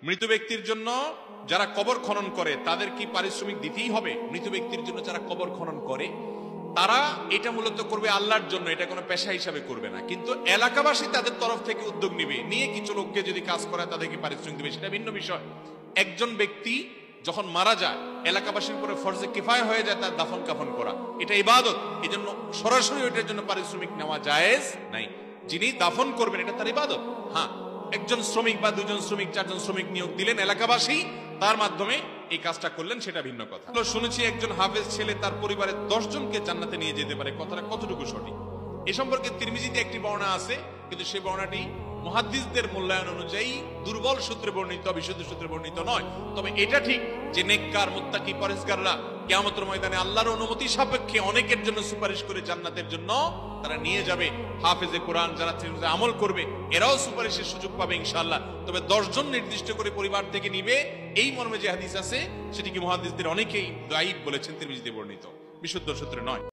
মৃত ব্যক্তির জন্য যারা কবর খনন করে তাদের কি পারিশ্রমিক দিতেই হবে? মৃত ব্যক্তির জন্য যারা কবর খনন করে তারা এটা মূলত করবে আল্লাহর জন্য, এটা কোনো পেশা হিসাবে করবে না, কিন্তু এলাকাবাসী তাদের তরফ থেকে উদ্যোগ নিবে, নিয়ে কিছু লোককে যদি কাজ করে তাদেরকে পারিশ্রমিক দিবে, সেটা ভিন্ন বিষয়। একজন ব্যক্তি যখন মারা যায় এলাকাবাসীর উপরে ফরজে কিফায়া হয়ে যায় তার দাফন কাফন করা, এটা ইবাদত, এই জন্য সরাসরি ওইটার জন্য পারিশ্রমিক নেওয়া জায়েজ নাই। যিনি দাফন করবেন এটা তার ইবাদত। হ্যাঁ, একজন শ্রমিক বা দুজন শ্রমিক চারজন শ্রমিক নিয়োগ দিলেন এলাকাবাসী, তার মাধ্যমে এই কাজটা করলেন, সেটা ভিন্ন কথা। শুনেছি একজন হাফেজ ছেলে তার পরিবারের 10 জনকে জান্নাতে নিয়ে যেতে পারে, কথাটা কতটুকু সঠিক? এ সম্পর্কে তিরমিজিতে একটি বর্ণনা আছে, কিন্তু সেই বর্ণনাটি মুহাদ্দিসদের মূল্যায়ন অনুযায়ী দুর্বল সূত্রে বর্ণিত, বিশুদ্ধ সূত্রে বর্ণিত নয়। তবে এটা ঠিক যে নেককার মুত্তাকি পরেজগাররা কিয়ামতের ময়দানে আল্লাহর অনুমতি সাপেক্ষে অনেকের জন্য সুপারিশ করে জান্নাতের জন্য তারা নিয়ে যাবে। হাফেজে কোরআন যারা আমল করবে এরাও সুপারিশের সুযোগ পাবে ইনশাআল্লাহ। তবে 10 জন নির্দিষ্ট করে পরিবার থেকে নিবে, এই মর্মে যে হাদিস আছে সেটিকে মুহাদ্দিসদের অনেকেই দায়ীফ বলেছেন, তিরমিজিতে বর্ণিত, বিশুদ্ধ সূত্রে নয়।